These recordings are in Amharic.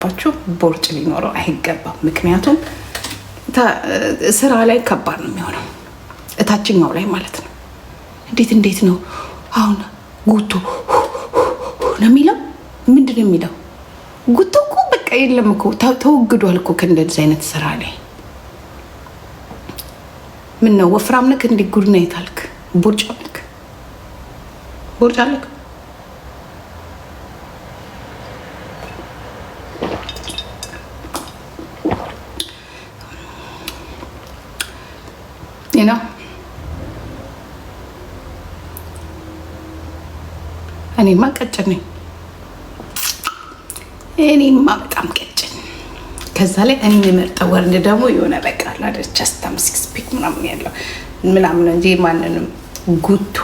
ካለባችሁ ቦርጭ ሊኖረው አይገባም። ምክንያቱም ስራ ላይ ከባድ ነው የሚሆነው፣ እታችኛው ላይ ማለት ነው። እንዴት ነው አሁን ጉቶ ነው የሚለው? ምንድን ነው የሚለው? ጉቶ እኮ በቃ የለም እኮ ተወግዷል እኮ ከእንደዚህ አይነት ስራ ላይ። ምን ነው ወፍራም ነክ እንዲ ጉድ ነው የታልክ? ቦርጫ አለክ? እኔማ ቀጭን ነኝ። እኔማ በጣም ቀጭን። ከዛ ላይ እኔ የምመርጠው ወርድ ደግሞ የሆነ በቃ አይደል ቸስታም ሲክስ ፒክ ምናምን ያለው ምናምን እንጂ ማንንም ጉቶ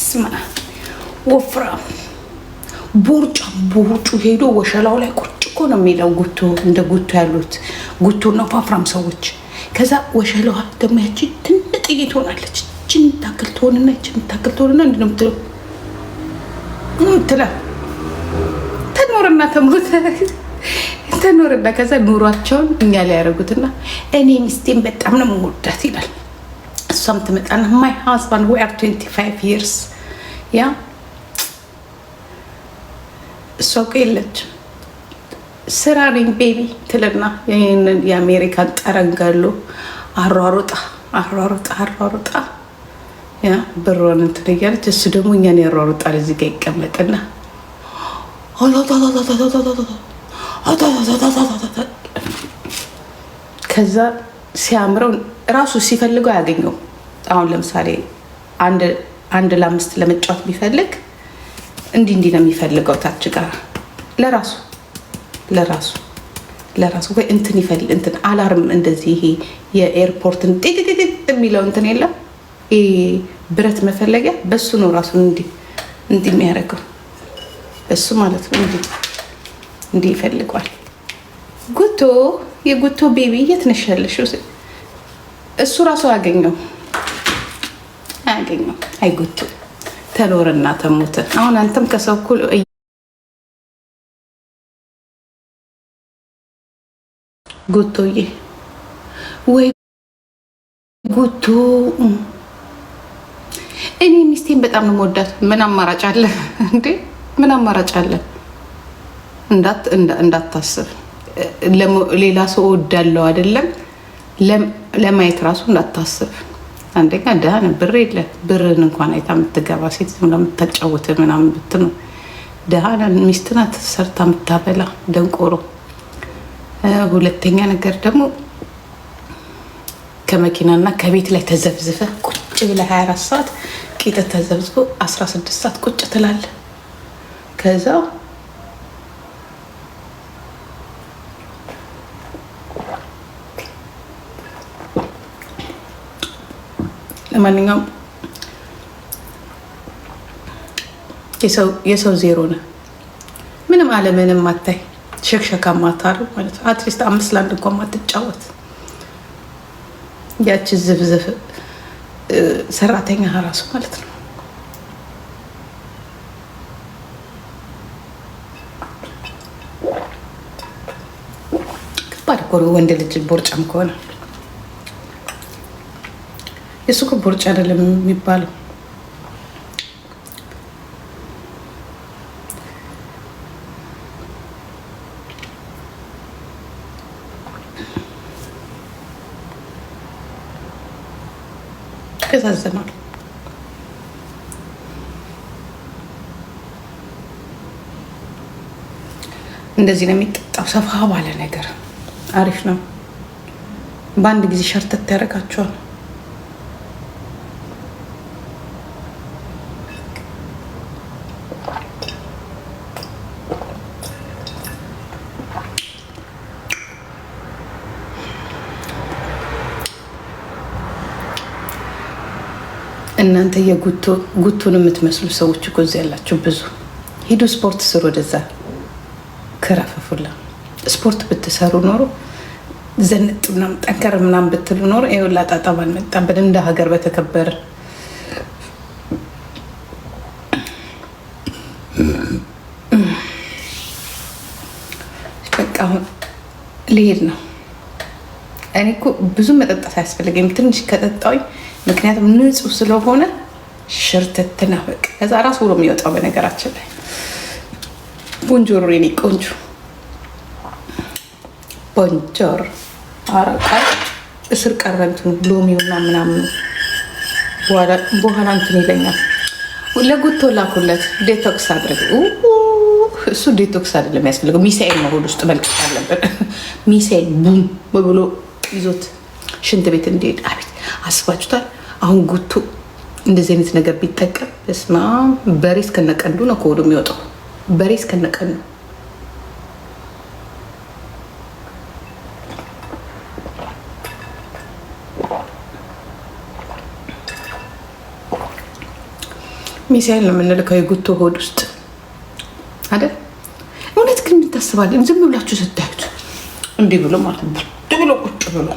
ስማ ወፍራም ቦርጩ ሄዶ ወሸላው ላይ ቁጭ እኮ ነው የሚለው። ጉቶ እንደ ጉቶ ያሉት ጉቶ ነው ፋፍራም ሰዎች። ከዛ ወሸላዋ ደግሞ ያቺ ትንጥዬ ትሆናለች። እችን ታክል ትሆንና እንዴ ነው ምትለው ተኖርና ተሞተ ተኖርና ከዛ ኑሯቸውን እኛ ላይ ያደረጉትና እኔ ሚስቴን በጣም ነው የምወዳት ይላል። እሷም ትመጣና my husband we are 25 years ያ እሷ እኮ የለችም ስራ ነኝ ቤቢ ትልና የአሜሪካን ጠረንጋሉ አሯሩጣ ያ ብሮን እንትን እያለች እሱ ደግሞ እኛን ያሯሩጣል። እዚህ ጋር ይቀመጥና ከዛ ሲያምረው ራሱ ሲፈልገው ያገኘው። አሁን ለምሳሌ አንድ ለአምስት ለመጫወት ቢፈልግ እንዲህ ነው የሚፈልገው። ታች ጋር ለራሱ ወይ እንትን ይፈልግ እንትን አላርም እንደዚህ ይሄ የኤርፖርትን ጢጢጢ የሚለው እንትን የለም ብረት መፈለጊያ በሱ ነው ራሱን እንዲህ የሚያደርገው በሱ ማለት ነው። እንዲህ ይፈልጓል። የጉቶ ቤቢ የት ነሽ ያለሽው? እሱ ራሱ አያገኘው አይጉቶ ተኖርና ተሞተ። አሁን አንተም ከሰው እኩል ጉቶዬ ወይ ጉቶ። እኔ ሚስቴን በጣም ነው የምወዳት። ምን አማራጭ አለ እንዴ? ምን አማራጭ አለ? እንዳታስብ ሌላ ሰው ወዳለው አይደለም ለማየት ራሱ እንዳታስብ። አንደኛ ደህና ነው፣ ብር የለ። ብርን እንኳን አይታ የምትገባ ሴት የምታጫወት ምናምን ብትነው ደህና ሚስት ናት፣ ሰርታ የምታበላ ደንቆሮ። ሁለተኛ ነገር ደግሞ ከመኪናና ከቤት ላይ ተዘብዝፈ ቁጭ ብለህ 24 ሰዓት ቂጥ ተዘብዝቦ 16 ሰዓት ቁጭ ትላለህ። ከዛ ለማንኛውም የሰው ዜሮ ነው። ምንም አለምንም ማታይ ሸክሸካ ማታሩ ማለት ነው። አትሊስት 5-1 እንኳን ማትጫወት ያቺ ዝብዝፍ ሰራተኛ ራሱ ማለት ነው። ከባድ እኮ ነው ወንድ ልጅ ቦርጫም ከሆነ። የሱ እኮ ቦርጫ አይደለም የሚባለው። ያሳዝናል። እንደዚህ ነው የሚጠጣው። ሰፋ ባለ ነገር አሪፍ ነው። በአንድ ጊዜ ሸርተት ያደርጋቸዋል። እናንተ የጉቱን የምትመስሉ ሰዎች እኮ እዚህ ያላችሁ ብዙ ሂዱ፣ ስፖርት ስሩ። ወደዛ ከረፈፉላ ስፖርት ብትሰሩ ኖሮ ዘንጥ ምናምን ጠንከር ምናምን ብትሉ ኖሮ ይኸውላ ጣጣ ባልመጣብን እንደ ሀገር በተከበረ። በቃ አሁን ልሄድ ነው። እኔ እኮ ብዙ መጠጣት አያስፈልገኝም፣ ትንሽ ከጠጣሁኝ ምክንያቱም ንጹህ ስለሆነ ሽርትትና በቃ ከዛ ራሱ ብሎ የሚወጣው። በነገራችን ላይ ቦንጆሮ የኔ ቆንጆ ቦንጆር አረቃ እስር ቀረ እንትኑ ሎሚውና ምናምኑ በኋላ እንትን ይለኛል። ለጉቶ ላኩለት ዴቶክስ አድርግ። እሱ ዴቶክስ አይደለም የሚያስፈልገው፣ ሚሳኤል ነው ሆድ ውስጥ መልቀቅ አለብን። ሚሳኤል ቡም ብሎ ይዞት ሽንት ቤት እንዲሄድ። አቤት አስባችሁታል? አሁን ጉቶ እንደዚህ አይነት ነገር ቢጠቀም በስማ በሬ እስከነቀንዱ ነው ከሆዱ የሚወጣው። በሬ እስከነቀንዱ ሚሳኤል ነው የምንልከው የጉቶ ሆድ ውስጥ አይደል? እውነት ግን ታስባለን? ዝም ብላችሁ ስታዩት እንዲህ ብሎ ማለት ነው ብሎ ቁጭ ብሎ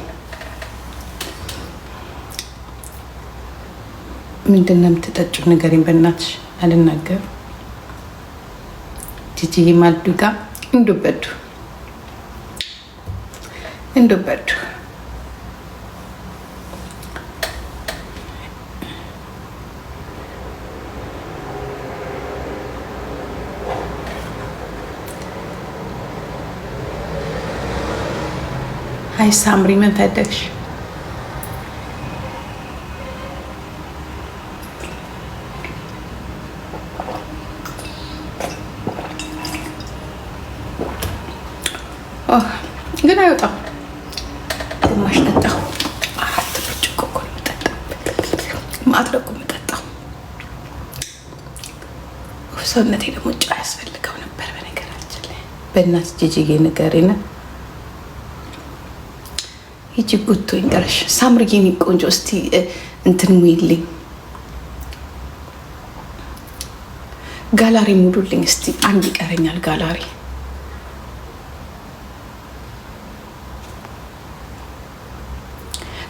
ምንድን ነው የምትጠጪው? ንገሪኝ በእናትሽ። አልናገርም። ጂጂዬ ማልዱጋ እንዱበዱ ሀይ ሳምሪ ምን ፈለግሽ? ግን አይወጣም። ግማሽ ጠጣሁ። 4 ብርጭቆ እኮ ነው የምጠጣው። ማድረጉ የምጠጣው ሰውነቴ ደግሞ ጨው ያስፈልገው ነበር። በነገራችን ላይ በእናትሽ ጂጂዬ ንገሪና ይቺ ጉቶ ይንገረሽ። ሳምሪዬ የኔ ቆንጆ እስቲ እንትን ሙይልኝ፣ ጋላሪ ሙሉልኝ እስቲ። አንድ ይቀረኛል ጋላሪ።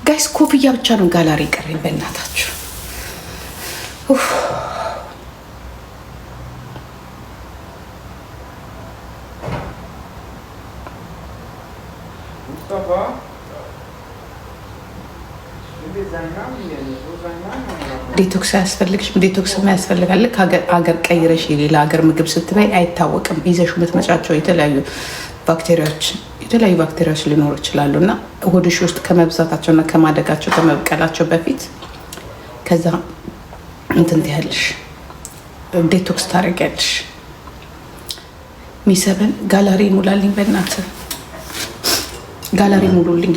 ጋይስ ኮፍያ ብቻ ነው ጋላሪ ይቀረኝ በእናታችሁ። ዲቶክስ አያስፈልግሽም። ዲቶክስ ያስፈልጋል። ሀገር ቀይረሽ የሌላ ሀገር ምግብ ስትበይ አይታወቅም። ይዘሽ የምትመጫቸው የተለያዩ ባክቴሪያዎች ሊኖሩ ይችላሉ እና ሆድሽ ውስጥ ከመብዛታቸውና ከማደጋቸው ከመብቀላቸው በፊት ከዛ እንትን ትያለሽ፣ ዲቶክስ ታደርጊያለሽ። ሚሰበን ጋላሪ ሙላልኝ፣ በእናትህ ጋላሪ ሙሉልኝ።